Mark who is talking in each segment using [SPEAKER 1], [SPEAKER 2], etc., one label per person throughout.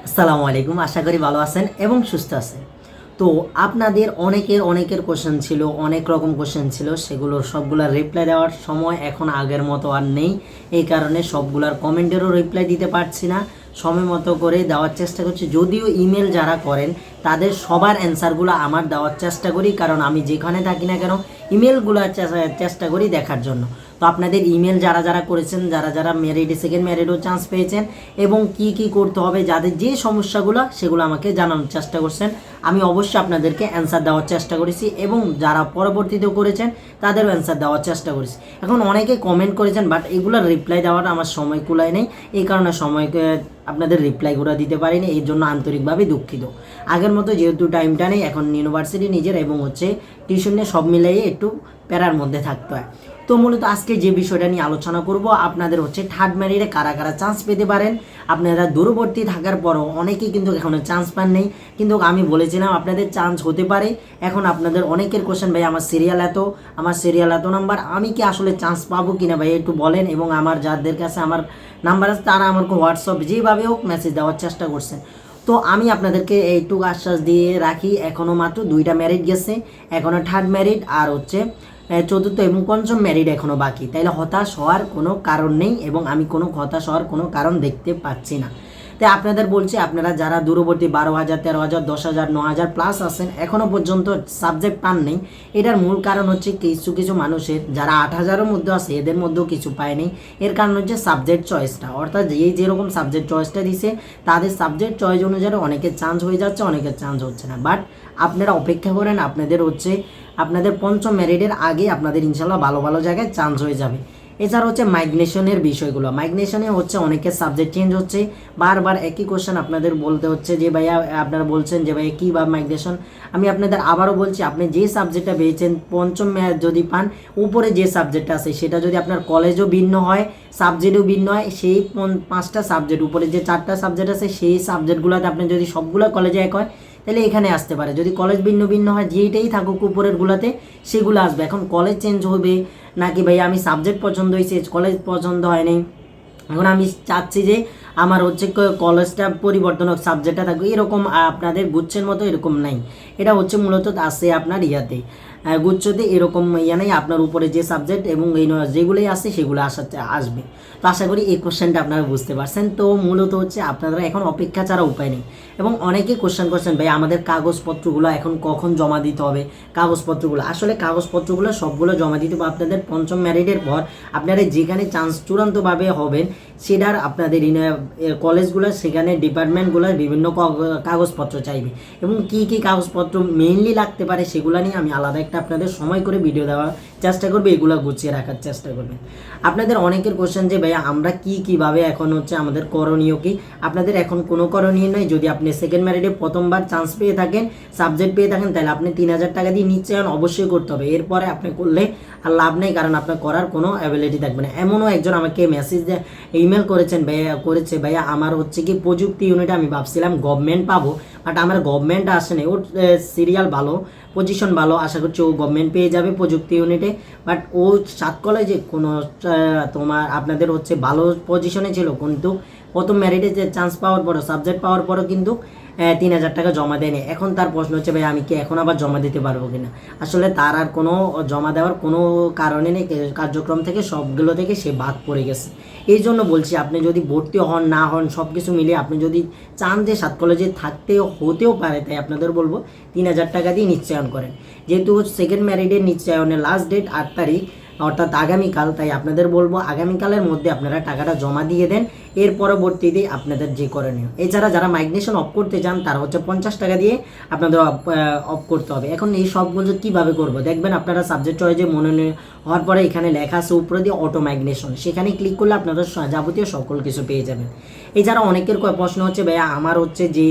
[SPEAKER 1] আসসালামু আলাইকুম, আশা করি ভালো আছেন এবং সুস্থ আছেন। তো আপনাদের অনেকের কোশ্চেন ছিল, অনেক রকম কোশ্চেন ছিল, সেগুলোর সবগুলার রিপ্লাই দেওয়ার সময় এখন আগের মতো আর নেই। এই কারণে সবগুলার কমেন্টেরও রিপ্লাই দিতে পারছি না, সময় মতো করে দেওয়ার চেষ্টা করছি। যদিও ইমেল যারা করেন তাদের সবার অ্যান্সারগুলো আমার দেওয়ার চেষ্টা করি, কারণ আমি যেখানে থাকি না কেন ইমেলগুলো চেষ্টা করি দেখার জন্য। তো আপনাদের ইমেল যারা যারা করেছেন, যারা যারা মেরিটে সেকেন্ড মেরিটও চান্স পেয়েছেন এবং কি কি করতে হবে, যাদের যে সমস্যাগুলো সেগুলো আমাকে জানানোর চেষ্টা করছেন, আমি অবশ্যই আপনাদেরকে অ্যান্সার দেওয়ার চেষ্টা করেছি এবং যারা পরবর্তীতেও করেছেন তাদেরও অ্যান্সার দেওয়ার চেষ্টা করেছি। এখন অনেকে কমেন্ট করেছেন, বাট এগুলোর রিপ্লাই দেওয়ার আমার সময় কুলায় নেই, এই কারণে সময়কে আপনাদের রিপ্লাইগুলো দিতে পারিনি, এই জন্য আন্তরিকভাবে দুঃখিত। আগের মতো যেহেতু টাইমটা নেই, এখন ইউনিভার্সিটি নিজের এবং টিউশন নিয়ে সব মিলিয়ে একটু প্যারার মধ্যে থাকতে হয়। তো মূলত আজকে যে বিষয়টা নিয়ে আলোচনা করব, আপনাদের থার্ড ম্যারিটে কারা কারা চান্স পেতে পারেন। আপনারা দূরবর্তী থাকার পরও অনেকেই কিন্তু এখনও চান্স পান নেই, কিন্তু আমি বলেছিলাম আপনাদের চান্স হতে পারে। এখন আপনাদের অনেকের কোশ্চেন, ভাই আমার সিরিয়াল এত নাম্বার, আমি কি আসলে চান্স পাবো কিনা ভাই একটু বলেন। এবং আমার যাদের কাছে আমার নাম্বার আছে তারা আমাকে হোয়াটসঅ্যাপ যেভাবে হোক মেসেজ দেওয়ার চেষ্টা করছেন। তো আমি আপনাদেরকে এইটুকু আশ্বাস দিয়ে রাখি, এখনও মাত্র 2টা ম্যারিট গেছে, এখনও থার্ড ম্যারিট আর চতুর্থ এবং পঞ্চম ম্যারিট এখনও বাকি। তাইলে হতাশ হওয়ার কোনো কারণ নেই এবং আমি কোনো হতাশ হওয়ার কোনো কারণ দেখতে পাচ্ছি না। তাই আপনাদের বলছি, আপনারা যারা দূরবর্তী 12,000, 13,000, 10,000, 9,000 প্লাস আছেন, এখনও পর্যন্ত সাবজেক্ট পান নেই, এটার মূল কারণ হচ্ছে কিছু কিছু মানুষের যারা 8,000-এর মধ্যে আছে এদের মধ্যেও কিছু পায়নি। এর কারণ হচ্ছে সাবজেক্ট চয়েসটা, অর্থাৎ যেরকম সাবজেক্ট চয়েসটা দিছে তাদের সাবজেক্ট চয়েস অনুযায়ী অনেকের চান্স হয়ে যাচ্ছে, অনেকের চান্স হচ্ছে না। বাট আপনারা অপেক্ষা করেন, আপনাদের পঞ্চম মেরিটের আগে আপনাদের ইনশাল্লাহ ভালো ভালো জায়গায় চান্স হয়ে যাবে। এছাড়া মাইগ্রেশনের বিষয়গুলো, মাইগ্রেশনে অনেকের সাবজেক্ট চেঞ্জ হচ্ছে, বারবার একই কোশ্চেন আপনাদের বলতে হচ্ছে যে ভাইয়া, আপনারা বলছেন যে ভাইয়া কী বা মাইগ্রেশন। আমি আপনাদের আবারও বলছি, আপনি যে সাবজেক্টটা পেয়েছেন পঞ্চম যদি পান, উপরে যে সাবজেক্টটা আছে সেটা যদি আপনার কলেজও ভিন্ন হয়, সাবজেক্টও ভিন্ন হয়, সেই 5টা সাবজেক্ট, উপরে যে 4টা সাবজেক্ট আছে সেই সাবজেক্টগুলোতে আপনি যদি সবগুলো কলেজে এক হয় তাহলে এখানে আসতে পারে। যদি কলেজ ভিন্ন ভিন্ন হয়, যেইটাই থাকুক উপরের গুলাতে সেগুলো আসবে। এখন কলেজ চেঞ্জ হবে নাকি ভাই আমি সাবজেক্ট পছন্দ হয়েছে, কলেজ পছন্দ হয়নি, এখন আমি চাচ্ছি যে আমার কলেজটা পরিবর্তন হোক, সাবজেক্টটা থাকবে, এরকম আপনাদের গুচ্ছের মতো এরকম নাই। এটা মূলত আছে আপনার গুচ্ছতে এরকম নেই, আপনার উপরে যে সাবজেক্ট এবং এই যেগুলোই আছে সেগুলো আসবে। তো আশা করি এই কোশ্চেনটা আপনারা বুঝতে পারছেন। তো মূলত আপনারা এখন অপেক্ষা ছাড়া উপায় নেই। এবং অনেকেই কোশ্চেন করছেন, ভাই আমাদের কাগজপত্রগুলো এখন কখন জমা দিতে হবে। আসলে কাগজপত্রগুলো সবগুলো জমা দিতে হবে আপনাদের পঞ্চম ম্যারিটের পর। আপনারা যেখানে চান্স চূড়ান্তভাবে হবেন সেটার আপনাদের কলেজগুলো, সেখানে ডিপার্টমেন্টগুলোর বিভিন্ন কাগজপত্র চাইবে এবং কি কি কাগজপত্র মেইনলি লাগতে পারে সেগুলো নিয়ে আমি আলাদা একটা আপনাদের সময় করে ভিডিও দেওয়ার চেষ্টা করবো, এগুলো গুছিয়ে রাখার চেষ্টা করবেন। আপনাদের অনেকের কোশ্চেন যে ভাইয়া আমরা কীভাবে এখন আমাদের করণীয় কি। আপনাদের এখন কোনো করণীয় নয়। যদি আপনি সেকেন্ড ম্যারিটে প্রথমবার চান্স পেয়ে থাকেন, সাবজেক্ট পেয়ে থাকেন, তাহলে আপনি 3,000 টাকা দিয়ে নিশ্চয়ন অবশ্যই করতে হবে। এরপরে আপনি করলে আর লাভ নেই, কারণ আপনার করার কোনো অ্যাবিলিটি থাকবে না। এমনও একজন আমাকে মেসেজ ইমেল ভাইয়া আমার কি প্রযুক্তি ইউনিটে আমি ভাবছিলাম গভর্নমেন্ট পাবো, বাট আমার গভর্নমেন্ট আসেনি। ওর সিরিয়াল ভালো, পজিশন ভালো, আশা করছি ও গভর্নমেন্ট পেয়ে যাবে প্রযুক্তি ইউনিটে। বাট ও 7 কলেজে কোনো আপনাদের ভালো পজিশনে ছিল, কিন্তু প্রথম ম্যারিটে যে চান্স পাওয়ার পরও, সাবজেক্ট পাওয়ার পরও কিন্তু 3,000 টাকা জমা দেয়নি। এখন তার প্রশ্ন হচ্ছে, ভাই আমি কি এখন আবার জমা দিতে পারবো কিনা। আসলে তার আর কোনো জমা দেওয়ার কোনো কারণে নেই, কার্যক্রম থেকে সবগুলো থেকে সে বাদ পড়ে গেছে। এই জন্য বলছি, আপনি যদি ভর্তি হন না হন সব কিছু মিলিয়ে আপনি যদি চান যে 7 কলেজে হতেও পারে, তাই আপনাদের বলবো 3,000 টাকা দিয়ে নিশ্চয়ন করেন। যেহেতু সেকেন্ড ম্যারিটের নিশ্চয়নের লাস্ট ডেট 8 তারিখ, অর্থাৎ আগামীকাল, তাই আপনাদের বলবো আগামীকালের মধ্যে আপনারা টাকাটা জমা দিয়ে দেন। এর পরবর্তীতে আপনাদের যে করণীয়। এছাড়া যারা মাইগ্রেশন অফ করতে চান তারা 50 টাকা দিয়ে আপনাদের অফ করতে হবে। এখন এই সবগুলো কীভাবে করবো দেখবেন, আপনারা সাবজেক্ট চয়েসে মনোনয়ন হওয়ার পরে এখানে লেখা আছে উপরে দিয়ে অটো মাইগ্রেশন, সেখানে ক্লিক করলে আপনাদের যাবতীয় সকল কিছু পেয়ে যাবেন। এছাড়া অনেকের প্রশ্ন হচ্ছে, ভাইয়া আমার যে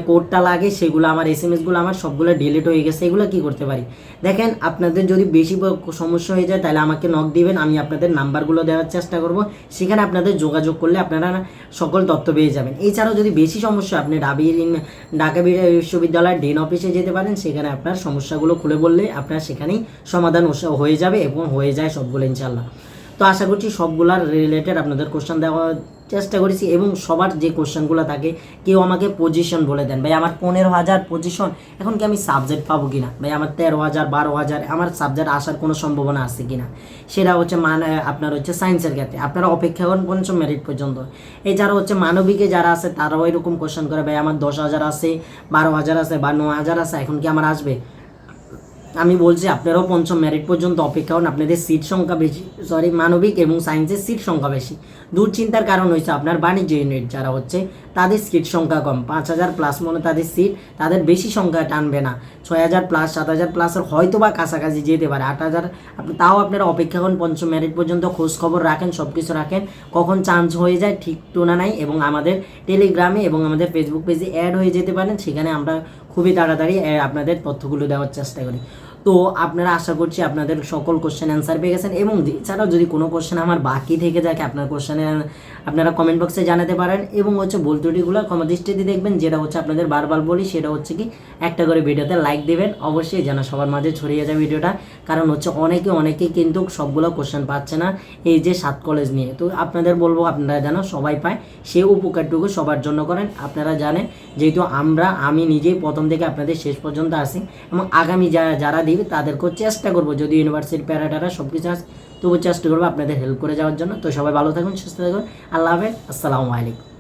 [SPEAKER 1] কোডটা লাগে সেগুলো আমার এসএমএসগুলো আমার সবগুলো ডিলিট হয়ে গেছে, এগুলো কি করতে পারি। দেখেন, আপনাদের যদি বেশি সমস্যা হয়ে যায় তাহলে আমাকে নক দিবেন, আমি আপনাদের নাম্বারগুলো দেওয়ার চেষ্টা করব, সেখানে আপনাদের যোগাযোগ করলে আপনারা সকল তথ্য পেয়ে যাবেন। এছাড়াও যদি বেশি সমস্যা, আপনি ঢাকা বিশ্ববিদ্যালয়ের ডেন অফিসে যেতে পারেন, সেখানে আপনার সমস্যাগুলো খুলে বললে আপনার সেখানেই সমাধান হয়ে যাবে এবং হয়ে যায় সবগুলো ইনশাল্লাহ। তো আশা করছি সবগুলার রিলেটেড আপনাদের কোশ্চেন চেষ্টা করেছি। এবং সবার যে কোশ্চেনগুলো থাকে, কেউ আমাকে পজিশন বলে দেন, ভাই আমার 15,000 পজিশন, এখন কি আমি সাবজেক্ট পাবো কিনা, ভাই আমার 13,000 12,000 আমার সাবজেক্ট আসার কোনো সম্ভাবনা আছে কিনা, সেটা হচ্ছে আপনার হচ্ছে সায়েন্সের ক্ষেত্রে আপনারা অপেক্ষা করেন পঞ্চম মেরিট পর্যন্ত। এই যারা হচ্ছে মানবিকে যারা আছে তারাও এরকম কোশ্চেন করে, ভাই আমার 10,000 আছে, 12,000 আছে বা 9,000 আছে, এখন কি আমার আসবে। আমি বলছি আপনারাও পঞ্চম মেরিট পর্যন্ত অপেক্ষা করুন, আপনাদের সিট সংখ্যা বেশি, মানবিক এবং সায়েন্সের সিট সংখ্যা বেশি। দুশ্চিন্তার কারণ হচ্ছে আপনার বাণিজ্য ইউনিট যারা হচ্ছে তাদের সিট সংখ্যা কম, 5,000 প্লাস মনে তাদের সিট, তাদের বেশি সংখ্যা টানবে না, 6,000 প্লাস 7,000 প্লাসের হয়তো বা কাছাকাছি যেতে পারে, 8,000। তাও আপনারা অপেক্ষা করুন পঞ্চম মেরিট পর্যন্ত, খোঁজ খবর রাখেন, সব কিছু রাখেন, কখন চান্স হয়ে যায় ঠিক টুনা নাই। এবং আমাদের টেলিগ্রামে এবং আমাদের ফেসবুক পেজে অ্যাড হয়ে যেতে পারেন, সেখানে আমরা খুবই তাড়াতাড়ি আপনাদের তথ্যগুলো দেওয়ার চেষ্টা করি। তো আপনারা আশা করছি আপনাদের সকল কোশ্চেন অ্যান্সার পেয়ে গেছেন। এবং এছাড়াও যদি কোনো কোশ্চেন আমার বাকি থেকে থাকে আপনার কোশ্চেনে আপনারা কমেন্ট বক্সে জানাতে পারেন। এবং হচ্ছে ভুল ত্রুটিগুলো ক্ষমা দৃষ্টিতে দেখবেন, যেটা হচ্ছে আপনাদের বারবার বলি, সেটা হচ্ছে কি একটা করে ভিডিওতে লাইক দেবেন অবশ্যই, যেন সবার মাঝে ছড়িয়ে যায় ভিডিওটা। কারণ হচ্ছে অনেকে কিন্তু সবগুলো কোশ্চেন পাচ্ছে না এই যে 7 কলেজ নিয়ে। তো আপনাদের বলবো আপনারা যেন সবাই পায়, সে উপকারটুকু সবার জন্য করেন। আপনারা জানেন যেহেতু আমি নিজেই প্রথম থেকে আপনাদের শেষ পর্যন্ত আসি, এবং আগামী যারা দিবে তাদেরকেও চেষ্টা করবো, যদি ইউনিভার্সিটি প্যারাটারা সব কিছু আছে তবু চেষ্টা করবো আপনাদের হেল্প করে যাওয়ার জন্য। তো সবাই ভালো থাকুন, সুস্থ থাকুন, আল্লাহ হাফেজ, আসসালামু আলাইকুম।